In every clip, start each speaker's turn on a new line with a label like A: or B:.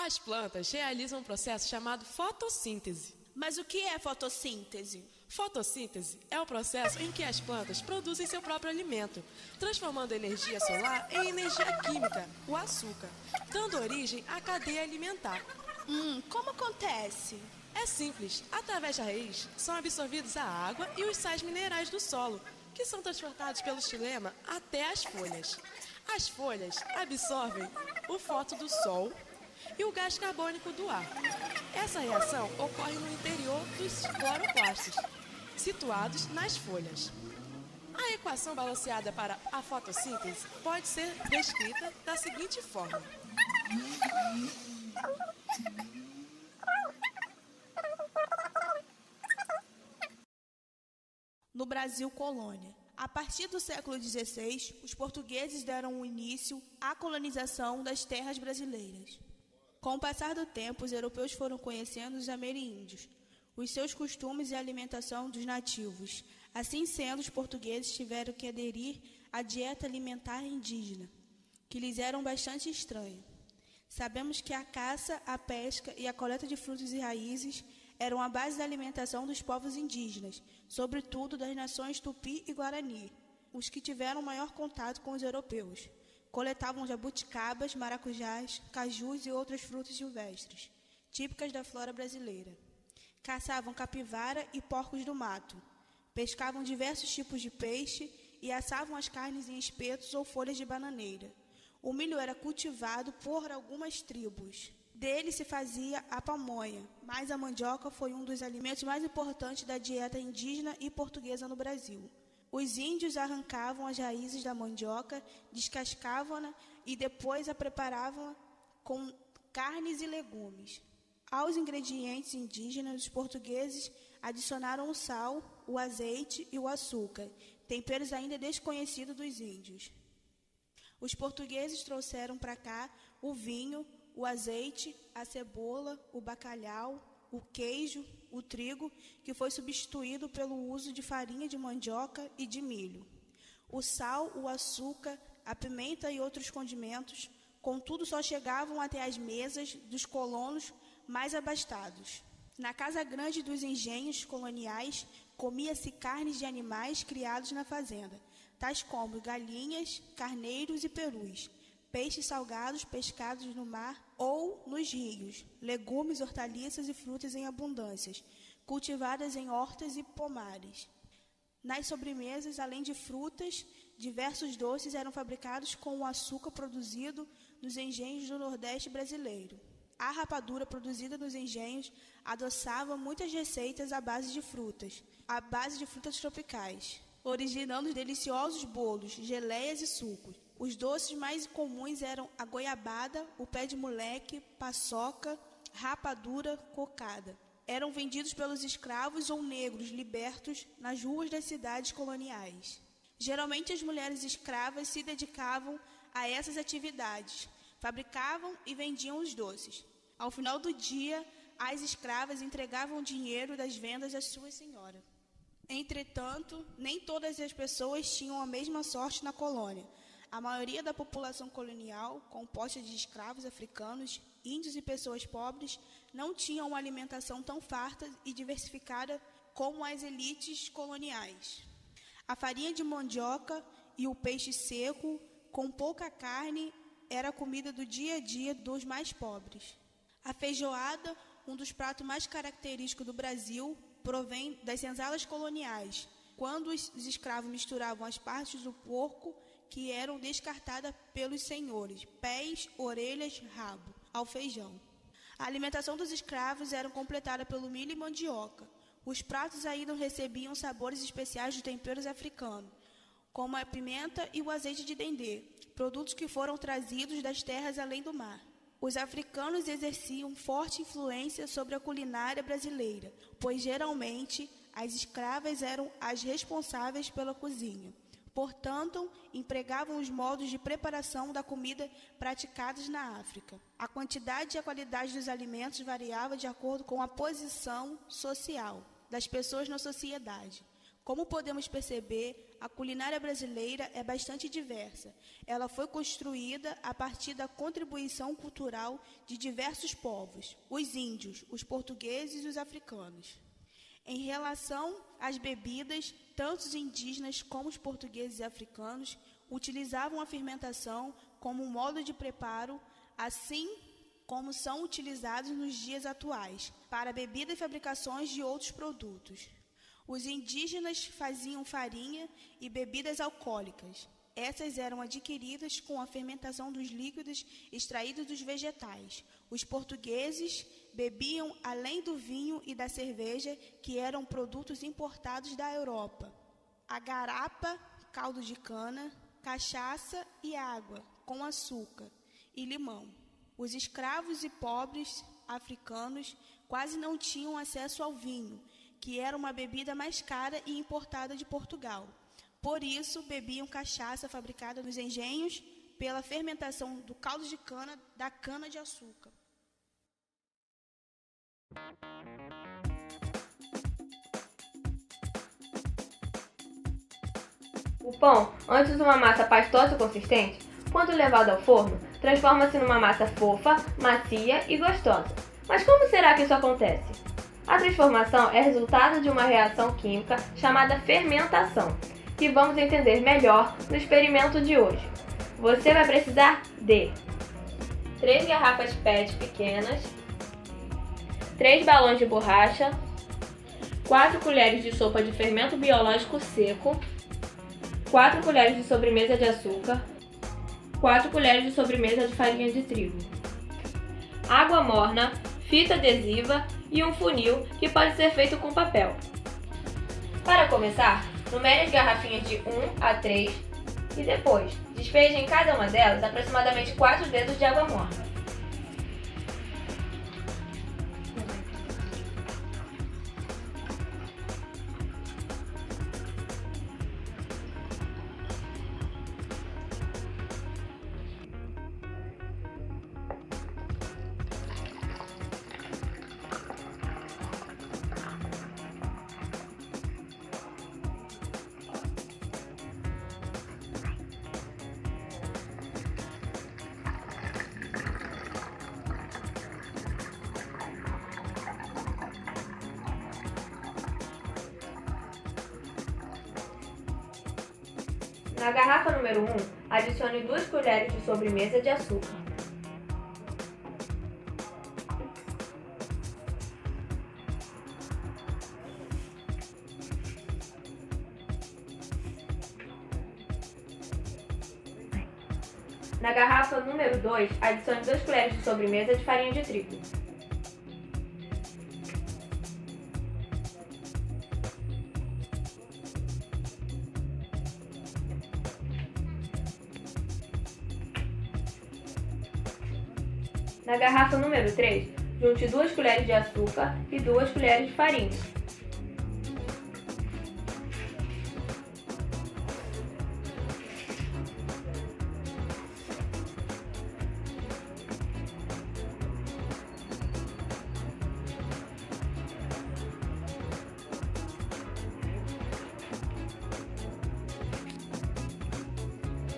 A: As plantas realizam um processo chamado fotossíntese.
B: Mas o que é fotossíntese?
A: Fotossíntese é o processo em que as plantas produzem seu próprio alimento, transformando a energia solar em energia química, o açúcar, dando origem à cadeia alimentar.
B: Como acontece?
A: É simples, através da raiz são absorvidos a água e os sais minerais do solo, que são transportados pelo xilema até as folhas. As folhas absorvem o fóton do sol e o gás carbônico do ar. Essa reação ocorre no interior dos cloroplastos, situados nas folhas. A equação balanceada para a fotossíntese pode ser descrita da seguinte forma.
B: No Brasil colônia. A partir do século XVI, os portugueses deram início à colonização das terras brasileiras. Com o passar do tempo, os europeus foram conhecendo os ameríndios, os seus costumes e a alimentação dos nativos. Assim sendo, os portugueses tiveram que aderir à dieta alimentar indígena, que lhes era bastante estranha. Sabemos que a caça, a pesca e a coleta de frutos e raízes eram a base da alimentação dos povos indígenas, sobretudo das nações Tupi e Guarani, os que tiveram maior contato com os europeus. Coletavam jabuticabas, maracujás, cajus e outras frutas silvestres, típicas da flora brasileira. Caçavam capivara e porcos do mato. Pescavam diversos tipos de peixe e assavam as carnes em espetos ou folhas de bananeira. O milho era cultivado por algumas tribos. Dele se fazia a pamonha, mas a mandioca foi um dos alimentos mais importantes da dieta indígena e portuguesa no Brasil. Os índios arrancavam as raízes da mandioca, descascavam-na e depois a preparavam com carnes e legumes. Aos ingredientes indígenas, os portugueses adicionaram o sal, o azeite e o açúcar, temperos ainda desconhecidos dos índios. Os portugueses trouxeram para cá o vinho, o azeite, a cebola, o bacalhau, o queijo, o trigo, que foi substituído pelo uso de farinha de mandioca e de milho. O sal, o açúcar, a pimenta e outros condimentos, contudo, só chegavam até as mesas dos colonos mais abastados. Na casa grande dos engenhos coloniais, comia-se carnes de animais criados na fazenda, tais como galinhas, carneiros e perus, peixes salgados pescados no mar ou nos rios, legumes, hortaliças e frutas em abundâncias, cultivadas em hortas e pomares. Nas sobremesas, além de frutas, diversos doces eram fabricados com o açúcar produzido nos engenhos do Nordeste brasileiro. A rapadura produzida nos engenhos adoçava muitas receitas à base de frutas tropicais, originando deliciosos bolos, geleias e sucos. Os doces mais comuns eram a goiabada, o pé de moleque, paçoca, rapadura, cocada. Eram vendidos pelos escravos ou negros libertos nas ruas das cidades coloniais. Geralmente as mulheres escravas se dedicavam a essas atividades, fabricavam e vendiam os doces. Ao final do dia, as escravas entregavam o dinheiro das vendas à sua senhora. Entretanto, nem todas as pessoas tinham a mesma sorte na colônia. A maioria da população colonial, composta de escravos africanos, índios e pessoas pobres, não tinha uma alimentação tão farta e diversificada como as elites coloniais. A farinha de mandioca e o peixe seco, com pouca carne, era a comida do dia a dia dos mais pobres. A feijoada, um dos pratos mais característicos do Brasil, provém das senzalas coloniais, quando os escravos misturavam as partes do porco que eram descartadas pelos senhores, pés, orelhas, rabo, ao feijão. A alimentação dos escravos era completada pelo milho e mandioca. Os pratos ainda recebiam sabores especiais de temperos africanos, como a pimenta e o azeite de dendê, produtos que foram trazidos das terras além do mar. Os africanos exerciam forte influência sobre a culinária brasileira, pois geralmente as escravas eram as responsáveis pela cozinha. Portanto, empregavam os modos de preparação da comida praticados na África. A quantidade e a qualidade dos alimentos variava de acordo com a posição social das pessoas na sociedade. Como podemos perceber, a culinária brasileira é bastante diversa. Ela foi construída a partir da contribuição cultural de diversos povos, os índios, os portugueses e os africanos. Em relação às bebidas, tanto os indígenas como os portugueses e africanos utilizavam a fermentação como um modo de preparo, assim como são utilizados nos dias atuais, para bebida e fabricações de outros produtos. Os indígenas faziam farinha e bebidas alcoólicas. Essas eram adquiridas com a fermentação dos líquidos extraídos dos vegetais. Os portugueses bebiam, além do vinho e da cerveja, que eram produtos importados da Europa, a garapa, caldo de cana, cachaça e água, com açúcar e limão. Os escravos e pobres africanos quase não tinham acesso ao vinho, que era uma bebida mais cara e importada de Portugal. Por isso, bebiam cachaça fabricada nos engenhos pela fermentação do caldo de cana da cana-de-açúcar.
C: O pão, antes uma massa pastosa e consistente, quando levado ao forno, transforma-se numa massa fofa, macia e gostosa. Mas como será que isso acontece? A transformação é resultado de uma reação química chamada fermentação, que vamos entender melhor no experimento de hoje. Você vai precisar de 3 garrafas PET pequenas, 3 balões de borracha, 4 colheres de sopa de fermento biológico seco, 4 colheres de sobremesa de açúcar, 4 colheres de sobremesa de farinha de trigo, água morna, fita adesiva e um funil que pode ser feito com papel. Para começar, numere as garrafinhas de 1 a 3 e depois despeje em cada uma delas aproximadamente 4 dedos de água morna. Na garrafa número 1, adicione 2 colheres de sobremesa de açúcar. Na garrafa número 2, adicione 2 colheres de sobremesa de farinha de trigo. Na garrafa número 3, junte 2 colheres de açúcar e 2 colheres de farinha.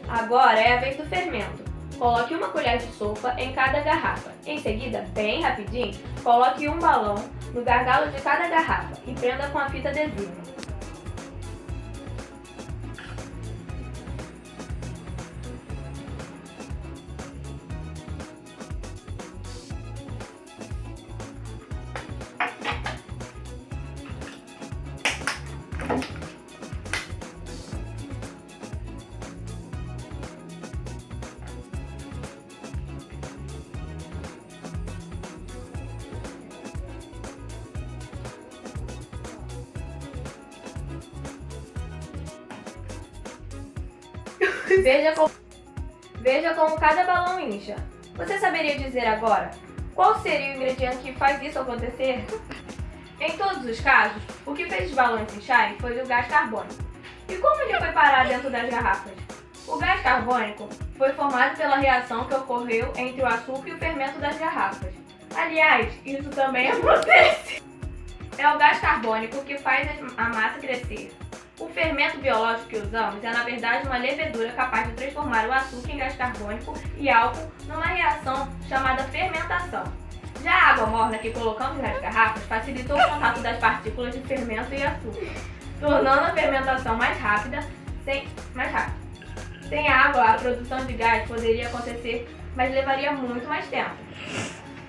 C: Agora é a vez do fermento. Coloque 1 colher de sopa em cada garrafa. Em seguida, bem rapidinho, coloque um balão no gargalo de cada garrafa e prenda com a fita adesiva. Veja como cada balão incha. Você saberia dizer agora qual seria o ingrediente que faz isso acontecer? Em todos os casos, o que fez os balões incharem foi o gás carbônico. E como ele foi parar dentro das garrafas? O gás carbônico foi formado pela reação que ocorreu entre o açúcar e o fermento das garrafas. Aliás, isso também acontece. É o gás carbônico que faz a massa crescer. O fermento biológico que usamos é, na verdade, uma levedura capaz de transformar o açúcar em gás carbônico e álcool numa reação chamada fermentação. Já a água morna que colocamos nas garrafas facilitou o contato das partículas de fermento e açúcar, tornando a fermentação mais rápida. Sem água, a produção de gás poderia acontecer, mas levaria muito mais tempo.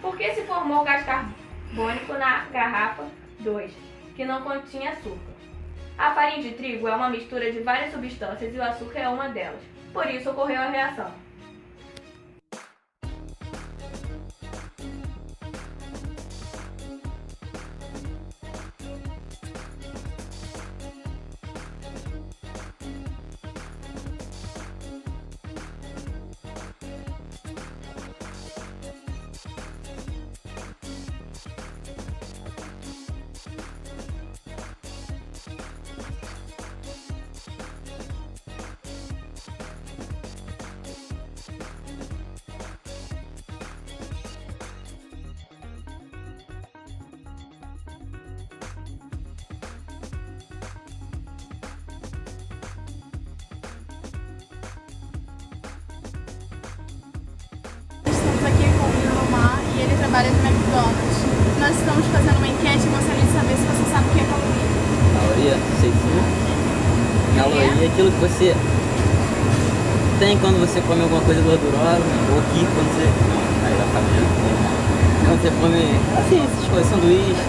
C: Por que se formou o gás carbônico na garrafa 2, que não continha açúcar? A farinha de trigo é uma mistura de várias substâncias e o açúcar é uma delas. Por isso ocorreu a reação.
D: Estamos aqui com o Lilomar e ele trabalha no McDonald's. Nós estamos fazendo uma enquete e gostaria de saber se você sabe o que é caloria.
E: Caloria, sei sim. Caloria é aquilo que você tem quando você come alguma coisa gordurosa, ou que quando você... Não, aí vai ficar menos. Quando você come, assim, essas coisas, sanduíche,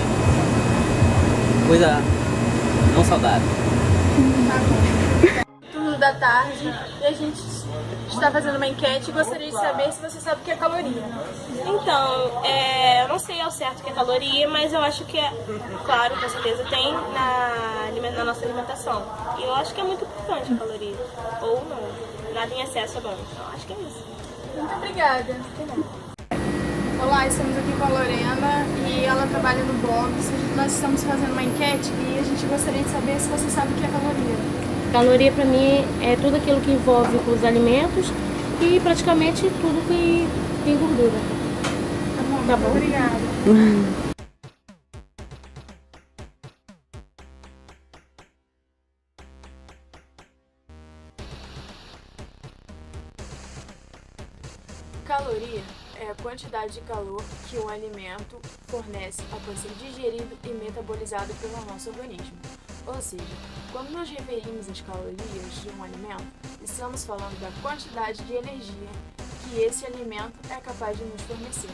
E: coisa não saudável.
D: Turno da tarde e a gente está fazendo uma enquete e gostaria de saber se você sabe o que é caloria.
F: Então, eu não sei ao certo o que é caloria, mas eu acho que é, claro, com certeza tem na nossa alimentação. E eu acho que é muito importante a caloria. Ou não, nada em excesso é bom. Então, acho que é isso.
D: Muito obrigada. Olá, estamos aqui com a Lorena e ela trabalha no Bob's. Nós estamos fazendo uma enquete e a gente gostaria de saber se você sabe o que é caloria.
F: Caloria para mim é tudo aquilo que envolve os alimentos e praticamente tudo que tem gordura.
D: Tá bom. Obrigada.
G: Caloria é a quantidade de calor que um alimento fornece após ser digerido e metabolizado pelo nosso organismo. Ou seja, quando nos referimos às calorias de um alimento, estamos falando da quantidade de energia que esse alimento é capaz de nos fornecer.